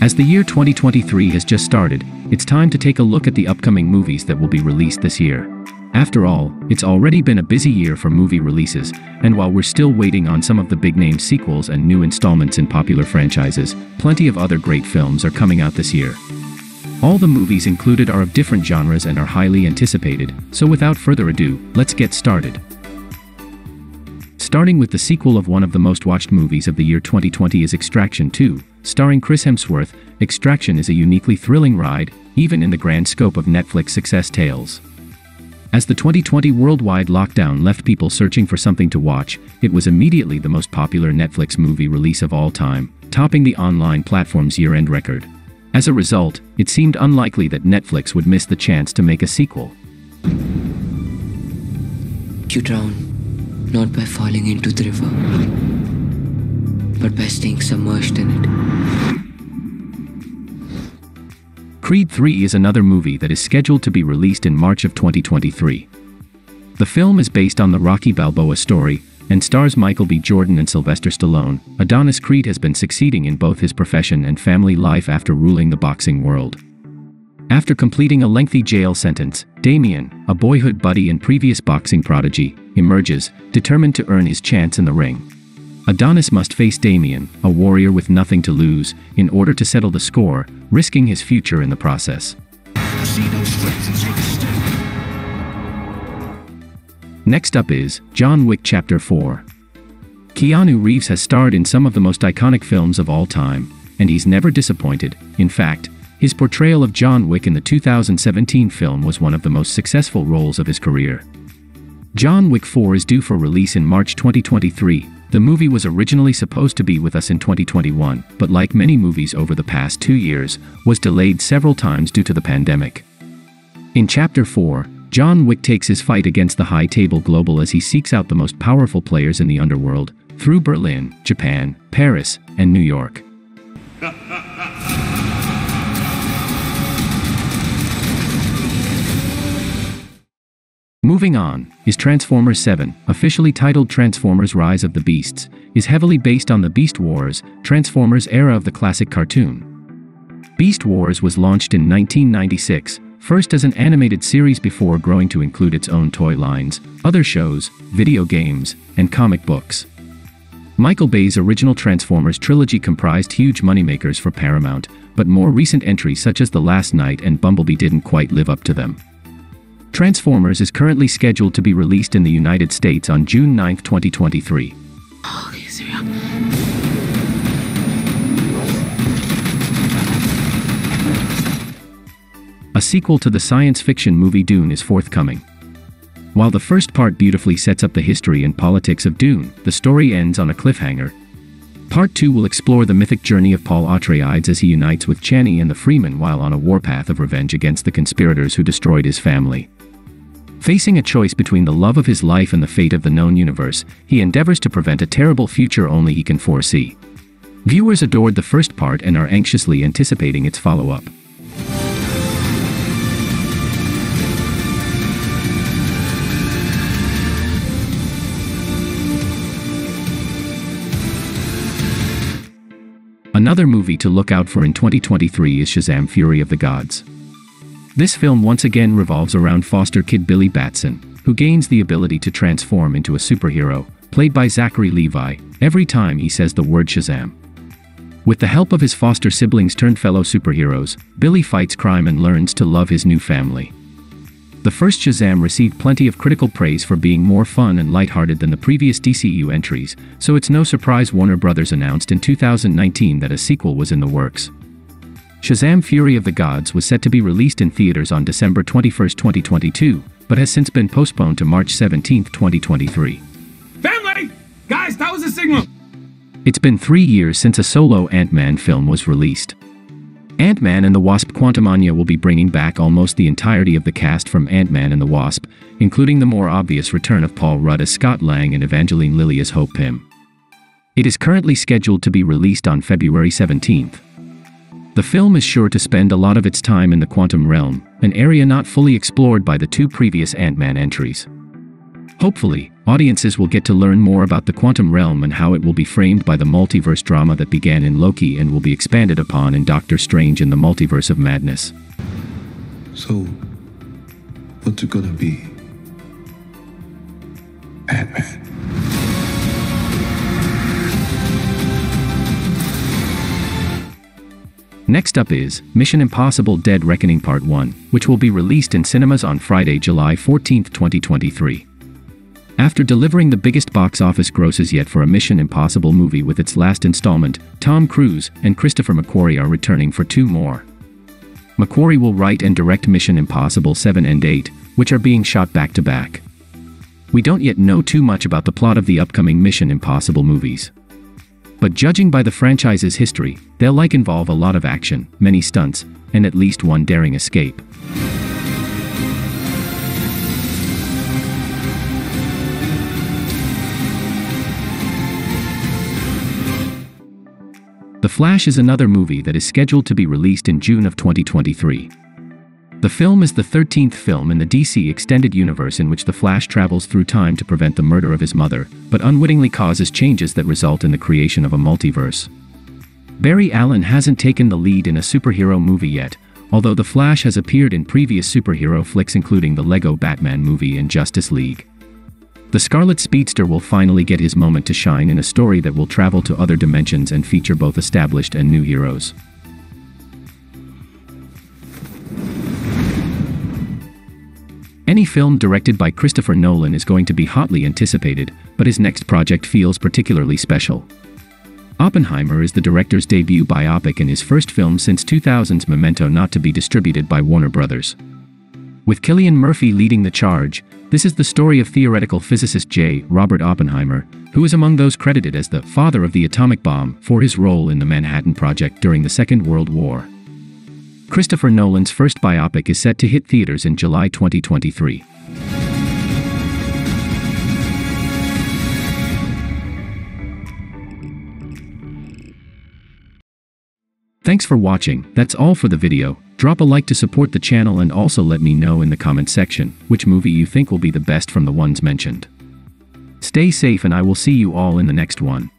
As the year 2023 has just started, it's time to take a look at the upcoming movies that will be released this year. After all, it's already been a busy year for movie releases, and while we're still waiting on some of the big-name sequels and new installments in popular franchises, plenty of other great films are coming out this year. All the movies included are of different genres and are highly anticipated, so without further ado, let's get started. Starting with the sequel of one of the most watched movies of the year 2020 is Extraction 2, starring Chris Hemsworth. Extraction is a uniquely thrilling ride, even in the grand scope of Netflix success tales. As the 2020 worldwide lockdown left people searching for something to watch, it was immediately the most popular Netflix movie release of all time, topping the online platform's year-end record. As a result, it seemed unlikely that Netflix would miss the chance to make a sequel. You drown, not by falling into the river, but by staying submerged in it. Creed 3 is another movie that is scheduled to be released in March of 2023. The film is based on the Rocky Balboa story, and stars Michael B. Jordan and Sylvester Stallone. Adonis Creed has been succeeding in both his profession and family life after ruling the boxing world. After completing a lengthy jail sentence, Damian, a boyhood buddy and previous boxing prodigy, emerges, determined to earn his chance in the ring. Adonis must face Damian, a warrior with nothing to lose, in order to settle the score, risking his future in the process. Next up is John Wick Chapter 4. Keanu Reeves has starred in some of the most iconic films of all time, and he's never disappointed. In fact, his portrayal of John Wick in the 2017 film was one of the most successful roles of his career. John Wick 4 is due for release in March 2023. The movie was originally supposed to be with us in 2021, but like many movies over the past 2 years, was delayed several times due to the pandemic. In Chapter 4, John Wick takes his fight against the High Table Global as he seeks out the most powerful players in the underworld, through Berlin, Japan, Paris, and New York. Moving on, is Transformers 7, officially titled Transformers Rise of the Beasts, is heavily based on the Beast Wars, Transformers era of the classic cartoon. Beast Wars was launched in 1996, first as an animated series before growing to include its own toy lines, other shows, video games, and comic books. Michael Bay's original Transformers trilogy comprised huge moneymakers for Paramount, but more recent entries such as The Last Knight and Bumblebee didn't quite live up to them. Transformers is currently scheduled to be released in the United States on June 9, 2023. A sequel to the science fiction movie Dune is forthcoming. While the first part beautifully sets up the history and politics of Dune, the story ends on a cliffhanger. Part 2 will explore the mythic journey of Paul Atreides as he unites with Chani and the Freemen while on a warpath of revenge against the conspirators who destroyed his family. Facing a choice between the love of his life and the fate of the known universe, he endeavors to prevent a terrible future only he can foresee. Viewers adored the first part and are anxiously anticipating its follow-up. Another movie to look out for in 2023 is Shazam! Fury of the Gods. This film once again revolves around foster kid Billy Batson, who gains the ability to transform into a superhero, played by Zachary Levi, every time he says the word Shazam. With the help of his foster siblings turned fellow superheroes, Billy fights crime and learns to love his new family. The first Shazam received plenty of critical praise for being more fun and lighthearted than the previous DCU entries, so it's no surprise Warner Bros. Announced in 2019 that a sequel was in the works. Shazam! Fury of the Gods was set to be released in theaters on December 21, 2022, but has since been postponed to March 17, 2023. Family! Guys, that was a signal! It's been 3 years since a solo Ant-Man film was released. Ant-Man and the Wasp: Quantumania will be bringing back almost the entirety of the cast from Ant-Man and the Wasp, including the more obvious return of Paul Rudd as Scott Lang and Evangeline Lilly as Hope Pym. It is currently scheduled to be released on February 17th. The film is sure to spend a lot of its time in the quantum realm, an area not fully explored by the 2 previous Ant-Man entries. Hopefully, audiences will get to learn more about the quantum realm and how it will be framed by the multiverse drama that began in Loki and will be expanded upon in Doctor Strange in the Multiverse of Madness. So, what's it gonna be? Batman. Next up is Mission Impossible Dead Reckoning Part 1, which will be released in cinemas on Friday, July 14, 2023. After delivering the biggest box office grosses yet for a Mission Impossible movie with its last installment, Tom Cruise and Christopher McQuarrie are returning for 2 more. McQuarrie will write and direct Mission Impossible 7 and 8, which are being shot back-to-back. We don't yet know too much about the plot of the upcoming Mission Impossible movies. But judging by the franchise's history, they'll involve a lot of action, many stunts, and at least one daring escape. The Flash is another movie that is scheduled to be released in June of 2023. The film is the 13th film in the DC Extended Universe in which the Flash travels through time to prevent the murder of his mother, but unwittingly causes changes that result in the creation of a multiverse. Barry Allen hasn't taken the lead in a superhero movie yet, although the Flash has appeared in previous superhero flicks including the Lego Batman movie and Justice League. The Scarlet Speedster will finally get his moment to shine in a story that will travel to other dimensions and feature both established and new heroes. Any film directed by Christopher Nolan is going to be hotly anticipated, but his next project feels particularly special. Oppenheimer is the director's debut biopic and his first film since 2000's Memento, not to be distributed by Warner Brothers. With Cillian Murphy leading the charge, this is the story of theoretical physicist J. Robert Oppenheimer, who is among those credited as the father of the atomic bomb for his role in the Manhattan Project during the Second World War. Christopher Nolan's first biopic is set to hit theaters in July 2023. Thanks for watching. That's all for the video. Drop a like to support the channel and also let me know in the comment section which movie you think will be the best from the ones mentioned. Stay safe and I will see you all in the next one.